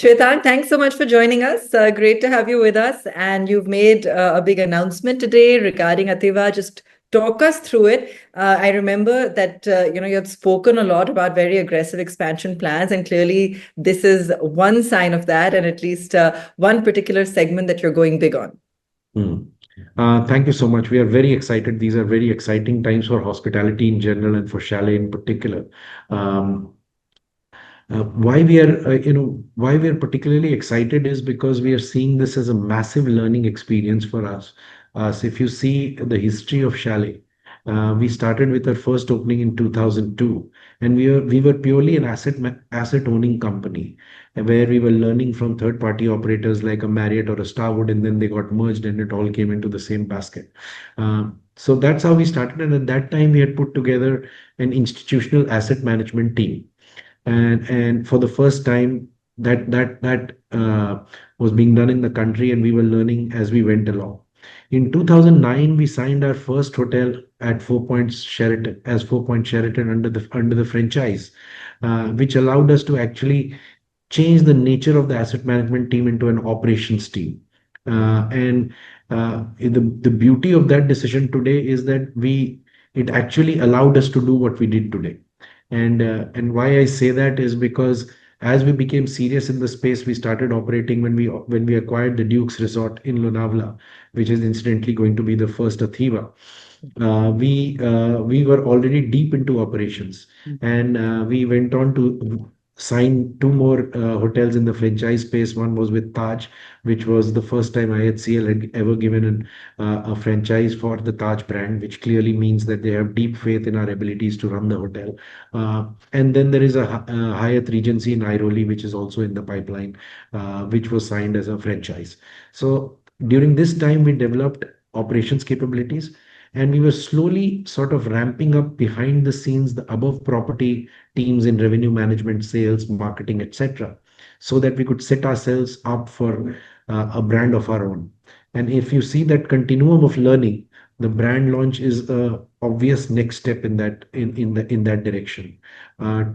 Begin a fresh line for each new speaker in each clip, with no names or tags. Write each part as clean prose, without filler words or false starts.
Shwetank, thanks so much for joining us. Great to have you with us. And you've made a big announcement today regarding Athiva. Just talk us through it. I remember that you had spoken a lot about very aggressive expansion plans, and clearly this is one sign of that, and at least one particular segment that you're going big on.
Hmm. Thank you so much. We are very excited. These are very exciting times for hospitality in general and for Chalet in particular. Um, why we are particularly excited is because we are seeing this as a massive learning experience for us. So if you see the history of Chalet, we started with our first opening in 2002, and we were purely an asset owning company, where we were learning from third party operators like a Marriott or a Starwood, and then they got merged and it all came into the same basket. So that's how we started, and at that time we had put together an institutional asset management team, and for the first time that was being done in the country, and we were learning as we went along. In 2009 we signed our first hotel at Four Points Sheraton as Four Point Sheraton under the franchise, which allowed us to actually change the nature of the asset management team into an operations team. And the beauty of that decision today is that we it actually allowed us to do what we did today. And why I say that is because as we became serious in the space, we started operating when we acquired the Duke's Resort in Lonavala, which is incidentally going to be the first Athiva. We were already deep into operations, and we went on to sign two more hotels in the franchise space. One was with Taj, which was the first time IHCL had ever given a franchise for the Taj brand, which clearly means that they have deep faith in our abilities to run the hotel. And then there is a Hyatt Regency in Airoli, which is also in the pipeline, which was signed as a franchise. So during this time, we developed operations capabilities, and we were slowly sort of ramping up behind the scenes the above property teams in revenue management, sales, marketing, etc., so that we could set ourselves up for a brand of our own. And if you see that continuum of learning, the brand launch is a obvious next step in that direction.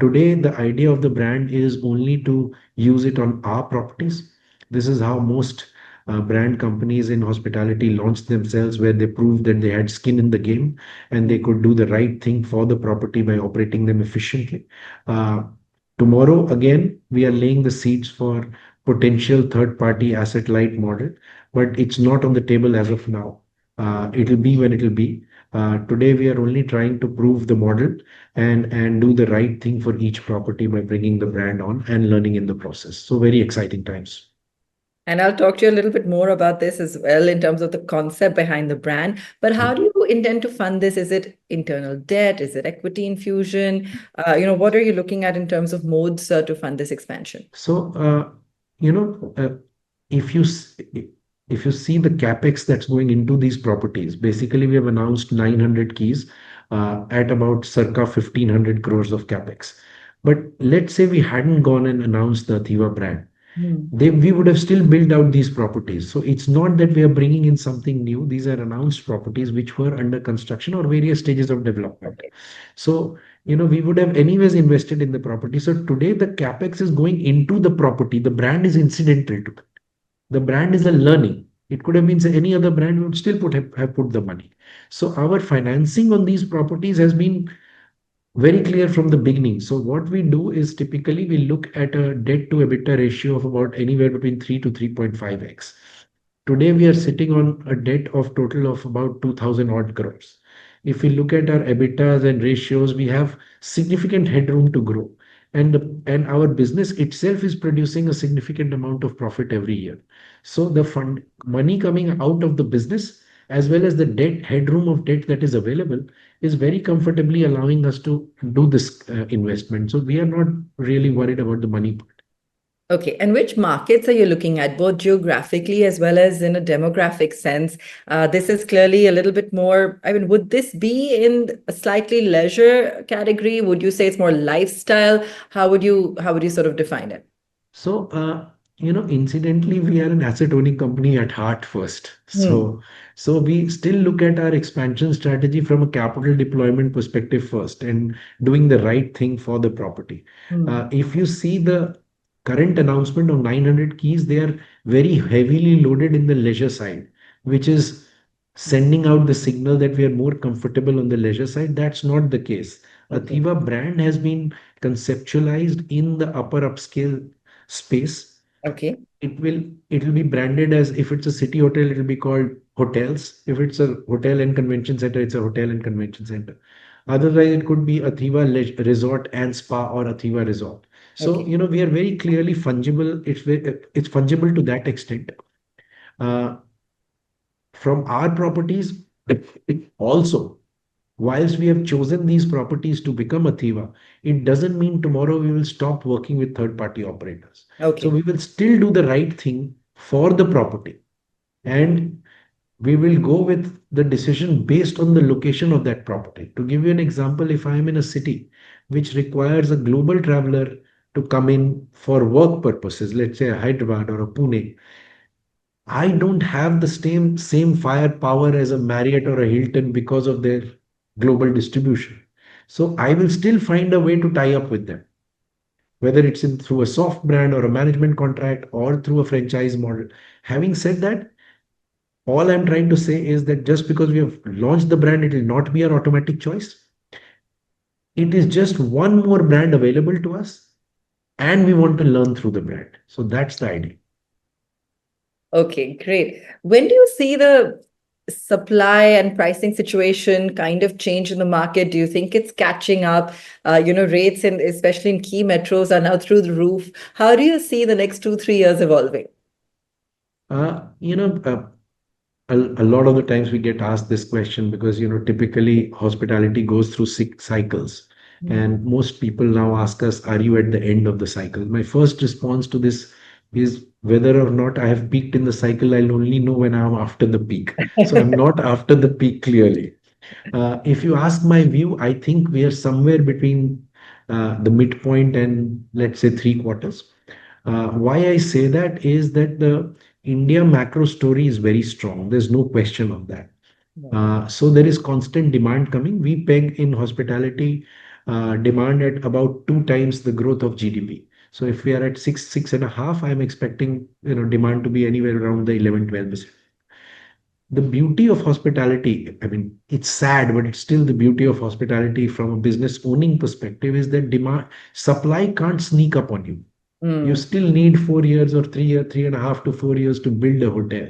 Today, the idea of the brand is only to use it on our properties. This is how most brand companies in hospitality launched themselves, where they proved that they had skin in the game and they could do the right thing for the property by operating them efficiently. Uh, Tomorrow, again, we are laying the seeds for potential third-party asset-light model, but it's not on the table as of now. It'll be when it'll be. Today, we are only trying to prove the model and do the right thing for each property by bringing the brand on and learning in the process. So very exciting times.
And I'll talk to you a little bit more about this as well in terms of the concept behind the brand. But how do you intend to fund this? Is it internal debt? Is it equity infusion? What are you looking at in terms of modes to fund this expansion?
So, you know, if you if you see the capex that's going into these properties, basically we have announced 900 keys at about circa 1500 crores of capex. But let's say we hadn't gone and announced the Athiva brand,
Hmm.
we would have still built out these properties. So it's not that we are bringing in something new. These are announced properties which were under construction or various stages of development.
Okay.
So, we would have anyways invested in the property. So today the capex is going into the property. The brand is incidental to it. The brand is a learning. It could have been any other brand, we would still have put the money. So our financing on these properties has been very clear from the beginning. So what we do is typically we look at a debt to EBITDA ratio of about anywhere between 3 to 3.5x. Today we are sitting on a debt of total of about 2000 odd crores. If we look at our EBITDAs and ratios, we have significant headroom to grow. And our business itself is producing a significant amount of profit every year. So the fund money coming out of the business, as well as the debt headroom of debt that is available, is very comfortably allowing us to do this investment. So we are not really worried about the money.
Okay, and which markets are you looking at, both geographically as well as in a demographic sense? This is clearly a little bit more, I mean, would this be in a slightly leisure category? Would you say it's more lifestyle? How would you sort of define it?
So, incidentally, we are an asset owning company at heart first.
Hmm.
So we still look at our expansion strategy from a capital deployment perspective first and doing the right thing for the property.
Hmm.
If you see the current announcement of 900 keys, they are very heavily loaded in the leisure side, which is sending out the signal that we are more comfortable on the leisure side. That's not the case.
Okay.
Athiva brand has been conceptualized in the upper upscale space.
Okay.
It will be branded as, if it's a city hotel, it'll be called hotels. If it's a hotel and convention center, it's a hotel and convention center. Otherwise, it could be Athiva Resort and Spa or Athiva Resort. So,
Okay.
we are very clearly fungible. It's fungible to that extent. Uh, from our properties, also, whilst we have chosen these properties to become Athiva, it doesn't mean tomorrow we will stop working with third-party operators. So
Okay.
we will still do the right thing for the property, and we will go with the decision based on the location of that property. To give you an example, if I am in a city which requires a global traveler to come in for work purposes, let's say a Hyderabad or a Pune, I don't have the same firepower as a Marriott or a Hilton because of their global distribution. So I will still find a way to tie up with them, whether it's through a soft brand or a management contract or through a franchise model. Having said that, all I'm trying to say is that just because we have launched the brand, it will not be our automatic choice. It is just one more brand available to us, and we want to learn through the brand. So that's the idea.
Okay, great. When do you see the supply and pricing situation kind of change in the market? Do you think it's catching up? Rates in especially in key metros are now through the roof. How do you see the next 2, 3 years evolving?
Uh, you know, uh, a lot of the times we get asked this question because typically hospitality goes through cycles,
Mm.
and most people now ask us, are you at the end of the cycle? My first response to this is, whether or not I have peaked in the cycle, I'll only know when I'm after the peak. So I'm not after the peak, clearly. If you ask my view, I think we are somewhere between the midpoint and, let's say, three quarters. Why I say that is that the India macro story is very strong. There's no question of that.
Right.
So there is constant demand coming. We peg in hospitality demand at about two times the growth of GDP. So if we are at 6.5, I'm expecting demand to be anywhere around the 11-12%. The beauty of hospitality, I mean, it's sad, but it's still the beauty of hospitality from a business owning perspective, is that demand supply can't sneak up on you. You
Mm.
still need 4 years or 3 year, 3.5 to 4 years to build a hotel.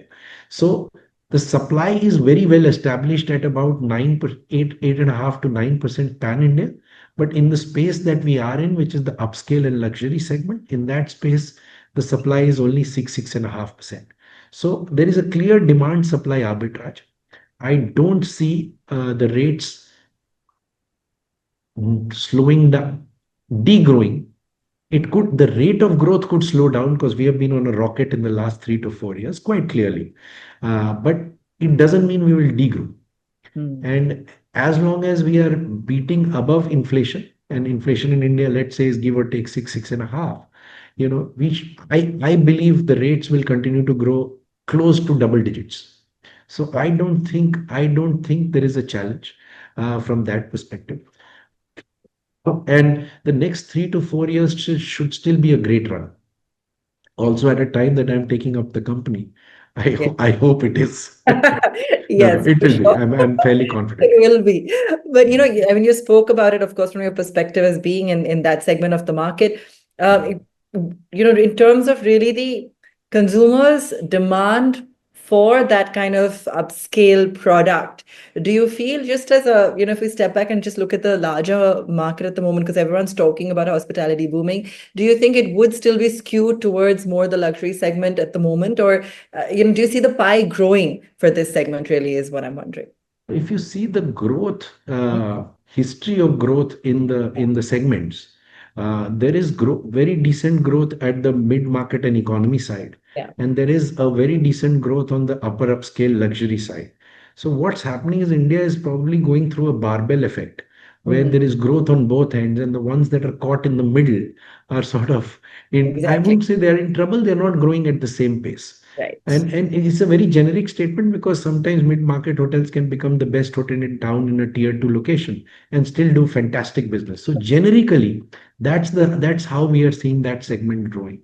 So the supply is very well established at about 8.5 to 9% pan India. But in the space that we are in, which is the upscale and luxury segment, in that space, the supply is only 6.5%. So there is a clear demand supply arbitrage. I don't see the rates slowing down, degrowing. It could, the rate of growth could slow down because we have been on a rocket in the last 3 to 4 years, quite clearly. But it doesn't mean we will degrow.
Mm.
And as long as we are beating above inflation, and inflation in India, let's say, is give or take 6.5, I believe the rates will continue to grow close to double digits. So I don't think there is a challenge from that perspective. And the next 3 to 4 years should still be a great run. Also, at a time that I'm taking up the company,
Yeah.
I hope it is. No,
Yes,
it
for
will be.
sure.
I'm fairly confident.
It will be. But I mean, you spoke about it, of course, from your perspective as being in that segment of the market.
Mm.
Um, in terms of really the consumers' demand for that kind of upscale product, do you feel just as if we step back and just look at the larger market at the moment, because everyone's talking about hospitality booming, do you think it would still be skewed towards more the luxury segment at the moment? Or, do you see the pie growing for this segment really is what I'm wondering.
If you see the growth, history of growth in the segments, there is very decent growth at the mid-market and economy side,
Yeah.
and there is a very decent growth on the upper upscale luxury side. So what's happening is India is probably going through a barbell effect, where
Mhm.
there is growth on both ends, and the ones that are caught in the middle are sort of in. I
Exactly.
won't say they are in trouble; they're not growing at the same pace.
Right.
And it's a very generic statement because sometimes mid-market hotels can become the best hotel in town in a tier two location and still do fantastic business. So generically, that's how we are seeing that segment growing.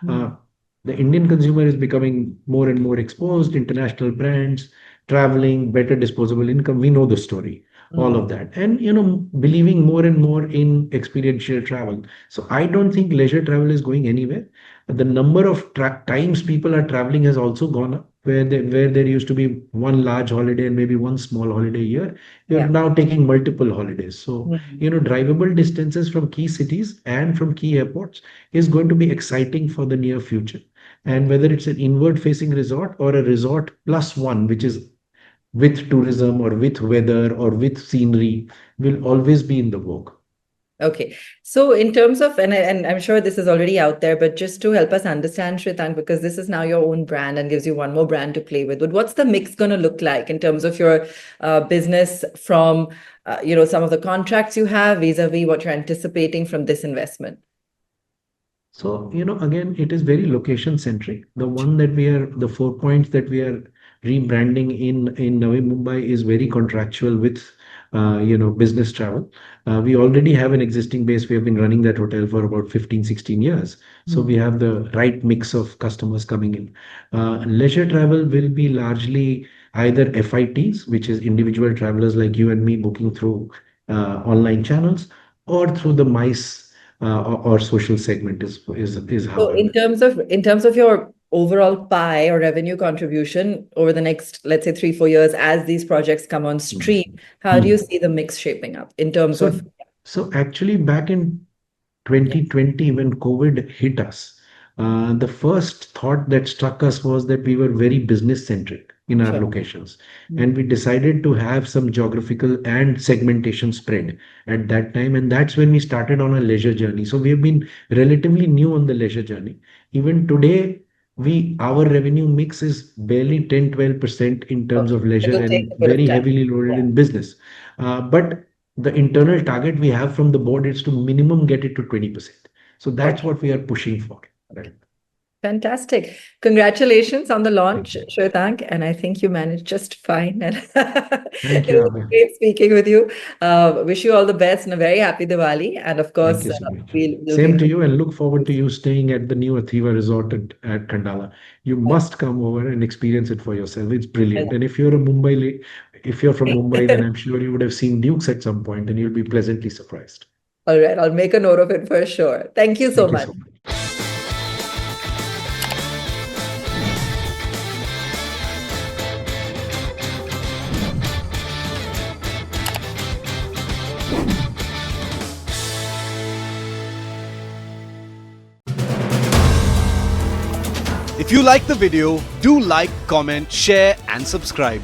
Uh,
Mm.
the Indian consumer is becoming more and more exposed, international brands, traveling, better disposable income. We know the story, all
Mm.
of that. And believing more and more in experiential travel. So I don't think leisure travel is going anywhere. The number of times people are traveling has also gone up. Where there used to be one large holiday and maybe one small holiday a year, you're
Yeah.
now taking multiple holidays. So,
Mm.
drivable distances from key cities and from key airports is going to be exciting for the near future. And whether it's an inward facing resort or a resort plus one, which is with tourism or with weather or with scenery, will always be in the vogue.
Okay. So in terms of, and I'm sure this is already out there, but just to help us understand, Shwetank, because this is now your own brand and gives you one more brand to play with, but what's the mix going to look like in terms of your business from, some of the contracts you have vis-a-vis what you're anticipating from this investment?
So, again, it is very location centric. The 4 points that we are rebranding in Navi Mumbai is very contractual with, business travel. We already have an existing base. We have been running that hotel for about 15, 16 years. So
Mm.
we have the right mix of customers coming in. Leisure travel will be largely either FITs, which is individual travelers like you and me booking through online channels, or through the MICE or social segment is how
So
I
in
will.
terms of your overall pie or revenue contribution over the next, let's say 3, 4 years, as these projects come on stream, how do you
Hmm.
see the mix shaping up in terms
So
of?
so actually back in
Yeah,
2020 when COVID hit us, the first thought that struck us was that we were very business centric in our
sure.
locations, and
Mm.
we decided to have some geographical and segmentation spread at that time, and that's when we started on a leisure journey. So we have been relatively new on the leisure journey. Even today, we our revenue mix is barely 10-12% in terms
Okay.
of leisure
It'll take
and
a bit of
very
time.
heavily loaded
Yeah.
in business. But the internal target we have from the board is to minimum get it to 20%. So that's
Okay.
what we are pushing for. Right.
Okay. Fantastic. Congratulations on the
Thank
launch,
you.
Shwetank. And I think you managed just fine. And
Thank
it
you,
was
Aabha.
great speaking with you. Wish you all the best and a very happy Diwali. And of
Thank
course,
you so much.
we'll be
Same
in
to you, and look forward to
touch.
you staying at the new Athiva resort at Kandala. You must come over and experience it for yourself. It's brilliant. And if you're from Mumbai, then I'm sure you would have seen Dukes at some point, and you'll be pleasantly surprised.
All right. I'll make a note of it for sure. Thank you so
Thank you
much.
so much.
If you like the video, do like, comment, share and subscribe.